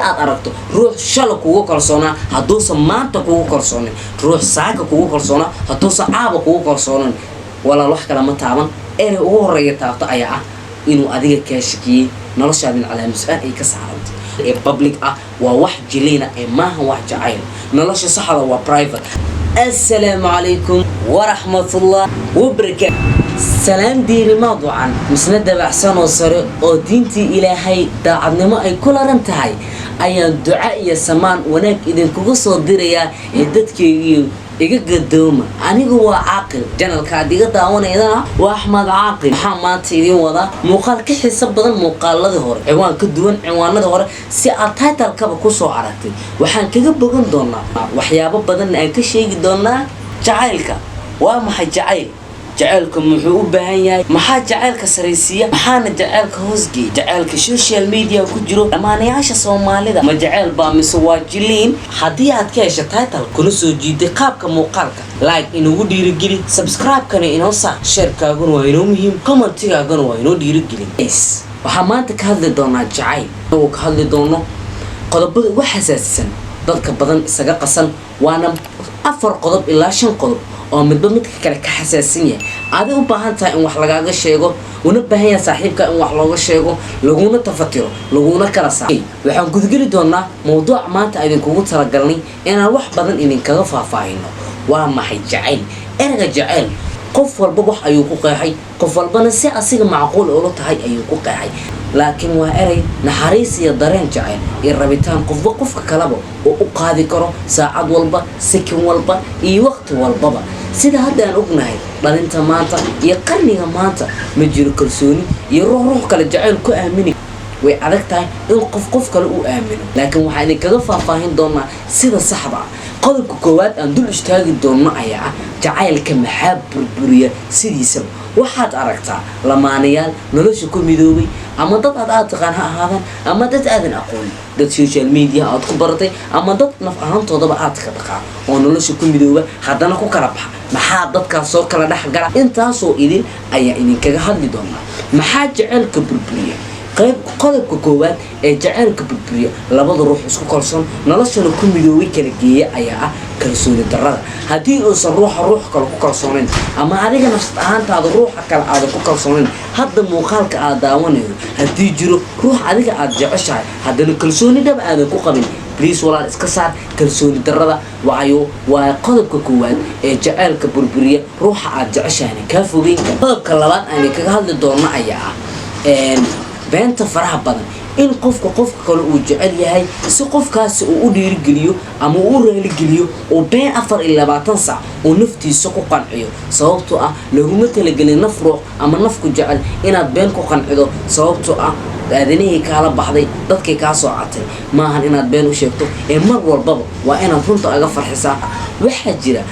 aad aragto ruux shala kugu kalsoona haduusan maanta kugu kalsoonin ruux saaka kugu kalsoona haduusan caaba kugu kalsoonin wala wax kala ma taaban ee ugu horeeya taabto ayaa ah inuu adiga ka shaqeeyay noloshaadin calaamad su'aal ay ka saarantay ee public ah waa wax jilina ee maaha wax jacayl nolosha saxda waa private. السلام عليكم ورحمة الله وبركاته. سلام ديري موضوعا مسند بحسن وصر او دينتي الهي داعدنا ما اي كل رنتهاي ايان دعاء يا سمان وناك اذن كوغو سو ديريا ددكي iga gadooma anigu waa caaqil janalka adiga daawanayna waa Axmed Caaqil waxaan maanta idin wada muuqaal ka xiiso badan muuqaalada hore ciwaan ka duwan ciwaanada hore si aad title-kaba ku soo aragtay waxaan kaga bogan doonaa waxyaabo badan aan ka sheegi doonaa jacaylka waa maxay jacaylka muxuu u baahan yahay maxaa jacaylka sareysiya maxaana jacaylka hoosgeey jacaylka social media ku jiro dhamaanayaasha Soomaalida ma jacayl baa mise waa jiliin hadii aad ka hesho title kuna soo jiiday qaabka muuqaalka like inuu dhiirigeli subscribe kana inoo saar share kaaguna waa inoo muhiim comment-gaaguna waa inoo dhiirigeli waxaan maanta ka hadli doonaa jacayl oo ka hadli doono qodobada wax xasaasisan dadka badan isaga qasan waana 4 qodob ilaa 5 qodob oo midba midka kale ka xasaasin yahay aad u baahan tahay in wax lagaaga sheego una baahan yahay saaxiibka in wax looga sheego laguna tafatiro laguna kala saaro waxaan gudgeli doonaa mowduuc maanta idin kugu talagalnay inaan wax badan idin kaga faahfaahino waa maxay jacayl erga jacayl qof walba wax ayuu ku qeexay qof walbana si asiga macquul oo la tahay ayuu ku qeexay laakiin waa eray naxariis iyo dareen jacayl iyo rabitaan qofka kalaba oo u qaadi karo saacad walba sakin walba iyo waqti walbaba sida hadda aan ognahay dhalinta maanta iyo qarniga maanta ma jiro kalsooni iyo ruux kale jacayl ku aamini way adag tahay in qof kale uu aamino laakiin waxaan idin kaga faahfaahin doonaa sida saxda ah qodobka koowaad aan dul istaagi doono ayaa ah jacaylka maxaa burburiya sidiisaba waxaad aragtaa lamaanayaal nolosha ku midoobay ama dad aad taqaan ha ahaadaan ama dad aadan aqoon dad social media aad ku baratay ama dad naf ahaantoodaba aad ka dhaqaan oo nolosha ku midooba haddana ku kala baxa maxaa dadkaas soo kala dhaxgala intaasoo idin ayaa idin kaga hadli doonaa maxaa jacaylka burburiya qodobka koowaad ee jacaylka burburiya labada ruux isku kalsoon noloshana ku midoobay kala geeya ayaa ah kalsooni darrada haddii uusan ruux kale ku kalsoonayn ama adiga nafsad ahaantaada ruuxa kale aad ku kalsoonayn hadda muuqaalka aad daawanayo haddii jiro ruux adiga aad jeceshahay haddana kalsooni dhab aadan ku qabin please walaal iska saar kalsooni darrada waa qodobka koowaad ee jacaylka burburiya ruuxa aad jeceshahay ka fogeyn qodobka labaad aan kaga hadli doono ayaa ah beenta faraha badan in qofka kale uu jecel yahay si qofkaasi uu u dhiirigeliyo ama uu raali geliyo oo been 24 saac oo naftiisa ku qanciyo sababtoo ah laguma talagelin naf ruux ama nafku jecel inaad been ku qancido sababtoo ah aadanihi kala baxday dadkay ka soo catay maahan inaad been u sheegto ee mar walbaba waa inaad runta aga farxisaa waxa jira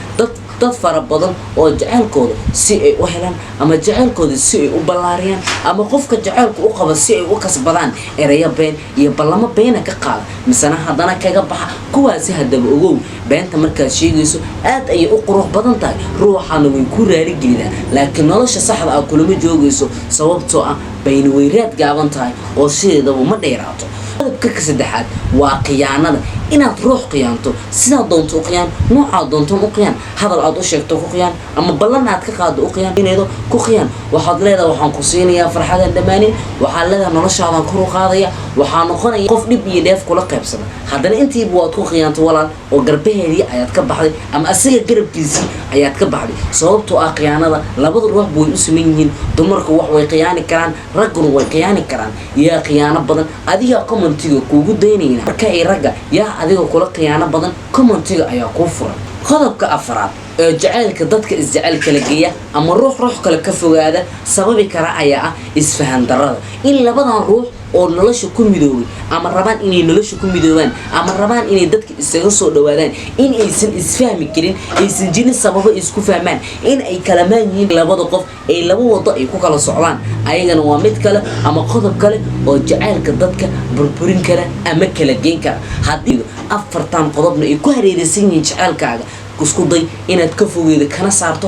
dad fara badan oo jacaylkooda si ay u helaan ama jacaylkooda si ay u ballaariyaan ama qofka jacaylku u qaba si ay u kasbadaan eraya been iyo ballamo beena ka qaada misana haddana kaga baxa kuwaasi haddaba ogow beenta markaad sheegayso aad ayay u qurux badan tahay ruuxana way ku raali geliyaan laakiin nolosha saxda ah kulama joogayso sababtoo ah bayna weyraad gaaban tahay oo sideedaba ma dheeraato qodobka saddexaad waa khiyaanada inaad ruux khiyaanto sidaa doonto u khiyaan nooca doonto u khiyaan hadal aad u sheegto ku khiyaan ama ballan aad ka qaado u khiyaan inaydo ku khiyaan waxaad leedahay waxaan ku siinayaa farxadan dhamaanin waxaa leedahay noloshaadan kor u qaadaya waxaa noqonaya qof dhib iyo dheef kula qaybsada haddana intiiba waad ku khiyaanto walaal oo garbaheedii ayaad ka baxday ama asiga garabkiisii ayaad ka baxday sababtoo ah khiyaanada labada ruux way u siman yihiin dumarku wax way khiyaani karaan ragguna way khiyaani karaan yaa khiyaano badan adiga commentiga kuugu daynayna marka ay ragga yaa adiga kula khiyaano badan commentiga ayaa kuu furan qodobka afraad ee jacaylka dadka isjacayl kala geeya ama ruux kale ka fogaada sababi kara ayaa ah isfahan darrada in labadan ruux oo nolosha ku midoobay ama rabaan inay nolosha ku midoobaan ama rabaan inay dadka isaga soo dhawaadaan in aysan isfahmi karin aysan jirin sababo isku fahmaan in ay kala maan yihiin labada qof ay laba wado ay ku kala socdaan ayagana waa mid kale ama qodob kale oo jacaylka dadka burburin kara ama kala geen kara haddii afartan qodobna ay ku hareeraysan yihiin jacaylkaaga isku day inaad ka fogeedo kana saarto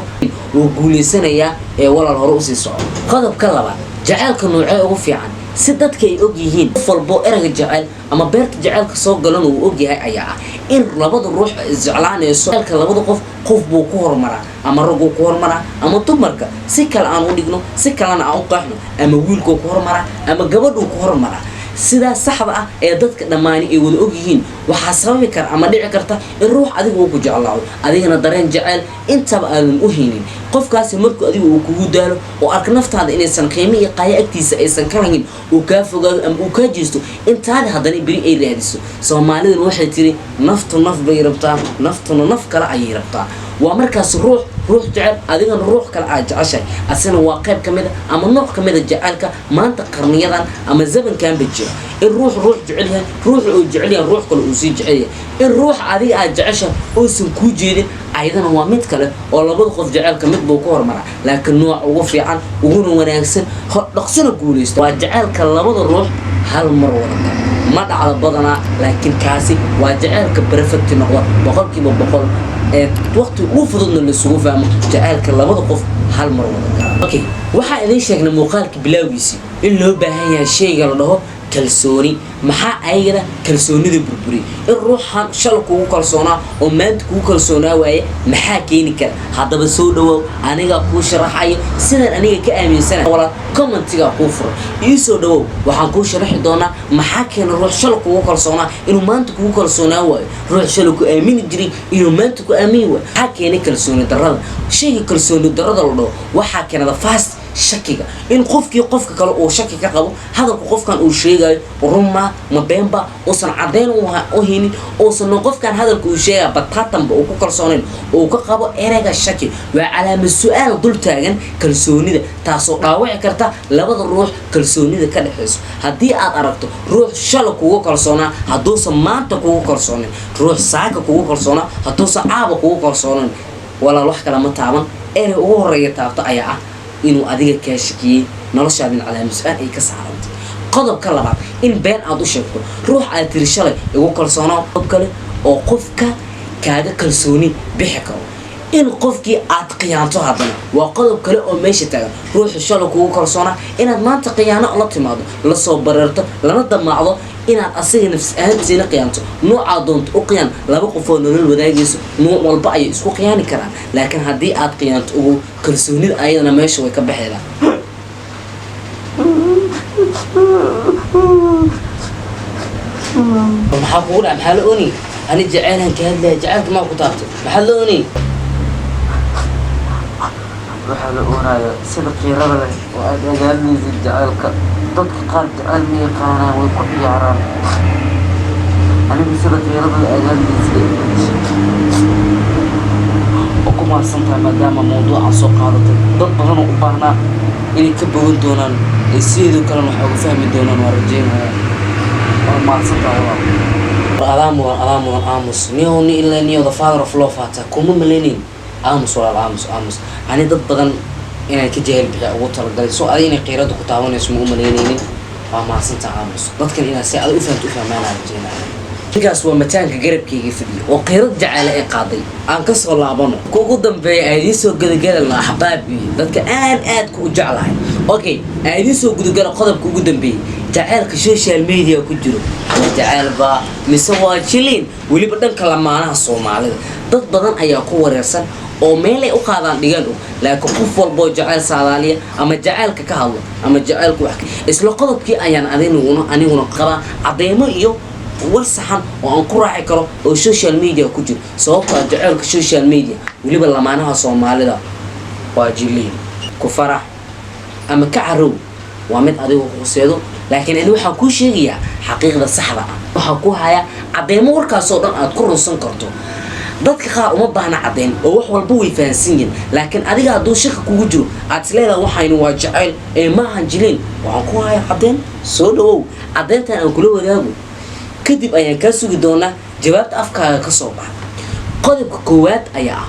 oo guuleysanayaa ee walaal hore u sii soco qodobka labaad jacaylka noocee ugu fiican si dadka ay og yihiin qof walbo erayga jacayl ama beerta jacaylka soo galan uu og yahay ayaa ah in labada ruux isjeclaanayso halka labada qof buu ku hormaraa ama rag uu ku hormaraa ama dumarka si kale aan u dhigno si kalena aan u qaaxno ama wiilku ku hormaraa ama gabadhu ku hormaraa sidaa saxda ah ee dadka dhamaani ay wada og yihiin waxa sababi kara ama dhici karta in ruux adigu uu ku jeclaado adigana dareen jacayl intaba aadan u haynin qofkaasi markuu adigu uu kugu daalo oo arka naftaada inaysan qiimo iyo qaayo agtiisa aysan ka lahayn uu kaa fogaado ama uu kaa jeesto intaada haddana beri ay raadiso Soomaalidu waxay tiri naftu naf bay rabtaa naftuna naf kale ayay rabtaa waa markaas ruux jacayl adigana ruux kale aad jeceshahay asina waa qayb kamid ah ama nooc kamid ah jacaylka maanta qarniyadan ama zamankan bajir in ruux jecel yahay ruux uu jecel yahay ruux kale uu sii jecel yahay in ruux adiga aad jeceshahay oo san ku jeedin ayadana waa mid kale oo labada qof jacaylka mid buu ku hormaraa laakiin nooc ugu fiican ugu wanaagsan dhaqsana guuleysta waa jacaylka labada ruux hal mar wada ma dhacdo badanaa laakiin kaasi waa jacaylka perfect noqda boqolkiiba boqol waqti ugu fududna la isugu fahmo jacaylka labada qof hal mar wada okay waxa idin sheegnay muuqaalka bilowgiisii in loo baahan yahay shayga la dhaho kalsooni maxaa ayada kalsoonida burburi in ruuxan shal kugu kalsoonaa oo maanta kugu kalsoonaa waaye maxaa keeni kara haddaba soo dhawow aniga ku sharaxayo sidaan aniga ka aaminsanahay wala commentiga ku furo ii soo dhawow waxaan ku sharaxi doonaa maxaa keena ruux shal kugu kalsoonaa inuu maanta kugu kalsoonaa waayo ruux shal ku aamini jiray inuu maanta ku aamini waayo maxaa keena kalsooni darrada shayga kalsooni darrada la dhaho waxaa keenada fast shakiga in qofka kale uu shaki ka qabo hadalku qofkan uu sheegayo ruma ma beenba oo san cadeen u haynin oo san qofkan hadalku uu sheegay bataatanba uu ku kalsooneen oo ka qabo erayga shaki waa calaamad su'aal dul taagan kalsoonida taasoo dhaawici karta labada ruux kalsoonida ka dhaxayso haddii aad aragto ruux shal kugu kalsoonaa haduusan maanta kugu kalsooneen ruux saaka kugu kalsoonaa haduusan caaba kugu kalsooneen walaal wax kale ma taaban eray ugu horeeya taabto ayaa ah inuu adiga ka shakiyay noloshaadin calaamad su'aal ay ka saarantay qodobka labaad in been aad u sheegto ruux aad tiri shalay igu kalsoonaa qof kale oo qofka kaaga kalsooni bixi karo in qofkii aad qiyaanto haddana waa qodob kale oo meesha taagan ruux shalay kugu kalsoonaa inaad maanta qiyaano la timaado la soo bareerto lana damaacdo inaad asiga nafs ahaantiina qiyaanto nooca doonto u qiyaan laba qof oo nolol wadaagayso nooc walba ay isku qiyaani karaan laakiin haddii aad qiyaanto ugu kalsoonida ayadana meesha way ka baxaydaa maxaa kugu dhaca maxaa la ooni ani jacaylan ka hadlaya jacaylka maa ku taabtay maxaa la ooni waxaa la oonaya sida qiirada leh oo aad agaalinaysid jacaylka dadka qaar jacayl ma yaqaanaan way ku ciyaaraan anigu sida qiirada la agaalinaysid oo ku maadsantahay maadaama mawduucan soo qaadatay dad badan oo u baahnaa inay ka bogan doonaan ee sideedoo kalena waxay uga fahmi doonaan waa rajeynaya waa maadsantahay Adam Amos ni illa ni the father of love hata kuma malenin Amos ani dad badan inay ka jahil bixiya ugu talagalay soo ay inay qiirada ku taabanayso ma maleynaynin waa maasanta Amos dadkan inay si aad u fahmaan rajeenaa ninkaas waa mataanka garabkayga fadhiyo oo qiirad jacayl ay qaaday aan ka soo laabano kugu dambeeyay ay soo gadagalna ahbaabi dadka aad ku jeclahay okay ay soo gudagala qodobka ugu dambeeyay jacaylka social media ku jiro jacaylba mise waa jilin waliba dhanka lamaanaha Soomaalida dad badan ayaa ku wareersan oo meel ay u qaadaan dhigan laakiin qof walbo jacayl Soomaaliya ama jacaylka ka hadlo ama jacaylku wax isla qodobkii ayaan aniguna qaba cadeemo iyo warsaxan oo aan ku raaci karo oo social media ku jiro sababtoo ah jacaylka social media waliba lamaanaha Soomaalida waa jilin ku farax ama ka carow waa mid adigu quseedo laakiin ani waxa ku sheegaya xaqiiqda saxda ah waxa ku haya cadeemo warkaas oo dhan aad ku runsan karto dadka qaar uma baahna cadeen oo wax walba way fahansan yihiin laakiin adiga haduu shaqo kugu jiro aad leedahay waxaynu waa jacayl ee ma ahan jilin waxaan ku haya cadeen soo dhawow cadeyntan aan kula wadaago kadib ayaan ka sugi doonaa jawaabta afkaaga ka soo baxa qodobka koowaad ayaa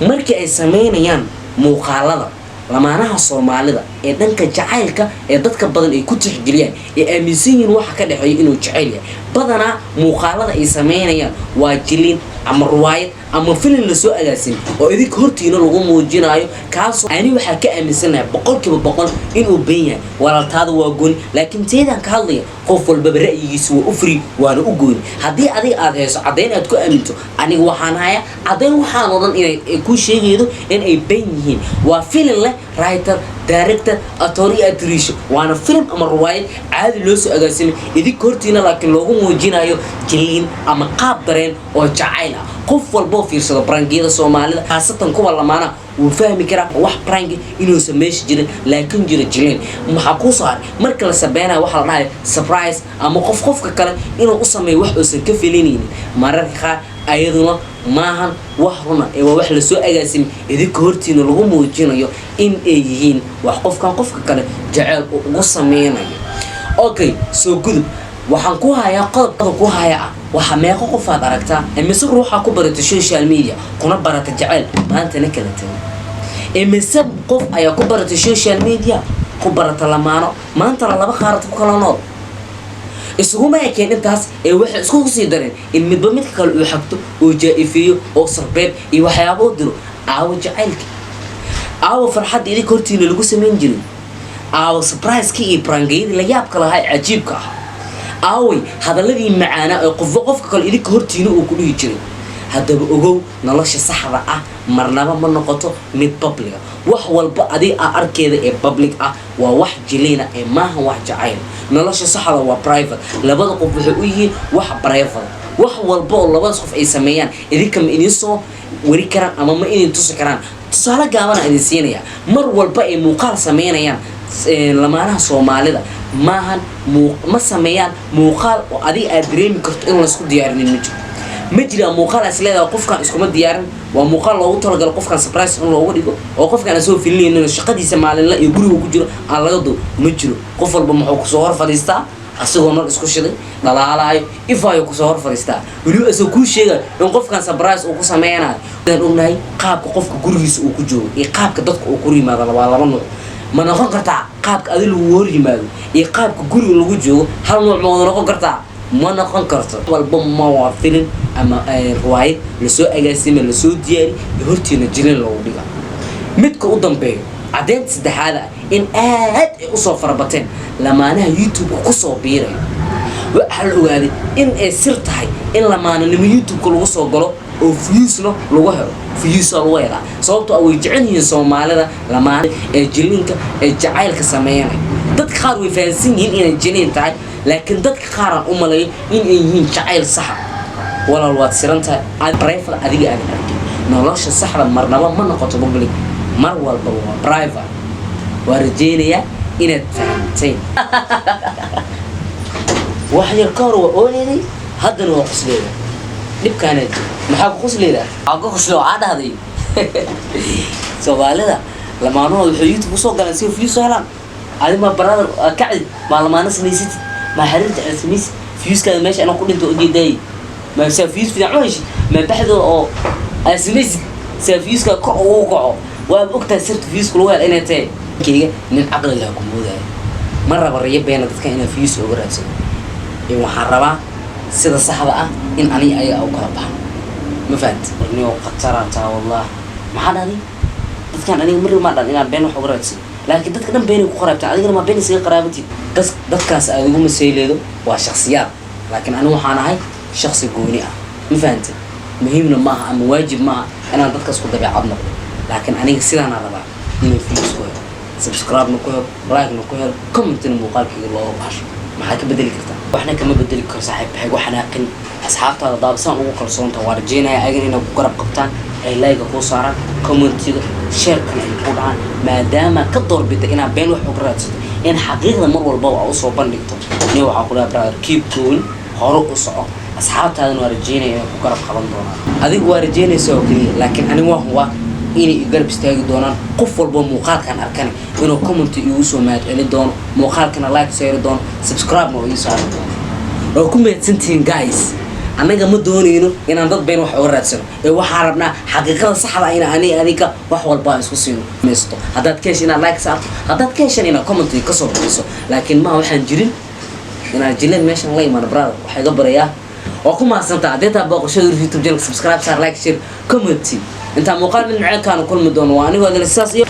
markii ay sameynayaan muuqaalada lamaanaha Soomaalida ee dhanka jacaylka ee dadka badan ay ku tixgeliyaan ee aaminsan yihiin waxa ka dhaxeeyo inuu jacayl yahay بدنا مقالة يسمينا واجلين أما رواية أما فيلم لسوء أجاسين وإذا كهرتينا لقوم وجينايو كاسو أنا وحكي أمسنا بقول كيف بقول إنه بينه ولا هذا وأقول لكن تيدا كهالي خوف الببرة يسوى أفري وأنا أقول هدي أدهس عدين أتكو أمنتو أنا وحنايا عدين وحنا إن كل شيء يدو إن أي بينهين وفيلم له رايتر دايركتور أتوري أتريشو وأنا فيلم أما رواية عادي لسوء أجاسين إذا كهرتينا لكن لقوم وجينايو جلين أما قابرين وجعينا qof walbo fiirsado brangiyada Soomaalida xaasatan kuwa lamaana uu fahmi kara wax brangi inuu sameeyo jirin laakiin jira jirin waxa ku soo haray marka la sameeyay waxa la dhahay surprise ama qofka kale inuu u sameeyo wax uusan ka filinaynin mararka ayaduna maahan wax runa ee wax la soo agaasim idinka hortiina lagu muujinayo in ay yihiin wax qofka kale jacayl ugu sameeynayo okay soo gudub waxaan ku hayaa qodobka ku hayaa waxa meeqo qof aad aragtaa imise ruuxa ku barata social media kuna barata jacayl maanta kala tahay imise qof ayaa ku barata social media ku barata lamaano maanta laba qaarad ku kala nool isugu ma ekeen intaas ee waxa isku sii dareen in midba mid kale uu xagto oo jaa'ifiyo oo sarbeeb iyo waxyaabo diro aawo jacaylka aawo farxad idin kortiina lagu sameyn jiray aawo surprise ki iyo prangaydi la yaab kala hay cajiibka aaway hadalladii macaana ee qofka kale idinka hortiina uu ku dhihi jiray hadaba ogow nolosha saxda ah marnaba ma noqoto mid public wax walba adii arkeeda ee public ah waa wax jileena ee maaha wax jacayl nolosha saxda waa private labada qof waxay u yihiin wax private wax walba oo labada qof ay sameeyaan idinka ma idin soo wari karaan ama ma idin tusi karaan tusaale gaaban idin siinaya mar walba ay muuqaal sameeyaan lamaanaha Soomaalida maahan ma sameeyaan muuqaal oo adii aad dareemi karto in la isku diyaarin ma jira muuqaal asleeda qofkan iskuma diyaarin waa muuqaal loogu talagalay qofkan surprise in loogu dhigo oo qofkan soo filinayno shaqadiisa maalinla iyo guriga ku jiro aan laga doo ma jiro qof walba wuxuu ku soo hor fadhiistaa asagoo mar isku shiday dhalaalaayo ifaayo ku soo hor fadhiistaa wali asoo ku sheegay in qofkan surprise uu ku sameeyanayo dad ognahay qaabka qofka gurigiisa uu ku joogo iyo qaabka dadka uu ku rimaado laba nooc ma noqon kartaa qaabka adil uu hor yimaado iyo qaabka guriga lagu joogo hal nooc ma noqon kartaa ma noqon karto walba ma waa filin ama riwaayad la soo agaasimay la soo diyaari hortiina jirin loo dhiga midka u dambeeyo cadeynta saddexaad in aad u soo farabateen lamaanaha YouTube ku soo biiray waxa la ogaaday in ay sir tahay in lamaananimo YouTube lagu soo galo oo views lagu helo views lagu helo sababtoo ah way jecel yihiin Soomaalida lamaan ee jilinka ee jacaylka sameeyay dad qaar way fahansan yihiin inay jilin tahay laakiin dadka qaar u malay in ay yihiin jacayl sax walaal waad siranta aad private adiga aad nolosha saxda marnaba ma noqoto public mar walba waa private warjeynaya inaad fahanteen wax yar ka hor waa ooleeday haddana waa qosleeday dhibkaaneed maxaa ku qosleedaa aqo qoslo caadaaday Soomaalida lamaano wuxuu YouTube soo galan si views helaan adima brother kacid ma lamaano sameeysid ma xiriirta SMS views ka meesha ana ku dhinto u jeeday ma sa views fiican ma baxdo oo SMS sa views ka ko oo go'o waa ogtaa sirta views kula weel inay tahay kiiga nin aqliga ku mooday mar raba riyabeena dadka inay views uga raadsan ee waxa rabaa sida saxda ah in ani ay u kala baxo ma fahanti inuu qataranta wallah ma hadani dadkan aniga mar ma dhan inaan been wax uga raadsan laakiin dadka dhan been ku qarabta adiga ma been isaga qaraabati dadkaas ay ugu masayleedo waa shakhsiyaad laakiin anigu waxaan ahay shakhsi gooni ah ma fahanti muhiimna ma aha ama waajib ma aha inaan dadkaas ku dabeecad noqdo laakiin aniga sidaan rabaa inuu views ku helo subscribe ku helo like ku helo comment muuqaalkayga loo baxsho maxaa ka bedeli kartaa waxna kama bedeli karo saaxiib waxna qin asxaabtaada daabsan ugu kalsoonta waa rajeynaya ayaga inay ku garab qabtaan ay like ku saaraan comment-iga share kan ay ku dhacaan maadaama ka doorbida inaa been wax uga raadsato in xaqiiqda mar walba oo soo bandhigto inay waxa ku dhaaf brother keep going horo u soco asxaabtaadana waa rajeynaya inay ku garab qaban doonaan adigu waa rajeynaysaa oo kaliya laakiin anigu waa inay garab istaagi doonaan qof walba muuqaalkan arkan inuu comment igu soo mahadceli doono muuqaalkana like share doono subscribe ma ii saaro doono oo ku meedsantiin guys anaga ma doonayno inaan dad been wax uga raadsano ee waxa rabnaa xaqiiqada saxda ah in aniga wax walba isku siino meesto hadaad ka heshin like saarto hadaad ka heshin ina comment ka soo bixiso laakiin ma waxaan jirin inaa jileen meeshan la imaan brother waxay ga barayaa oo ku maasanta adeeta booqashada YouTube channel subscribe share like share comment inta muuqaal min macaan kulmi doono waa anigoo adil saas iyo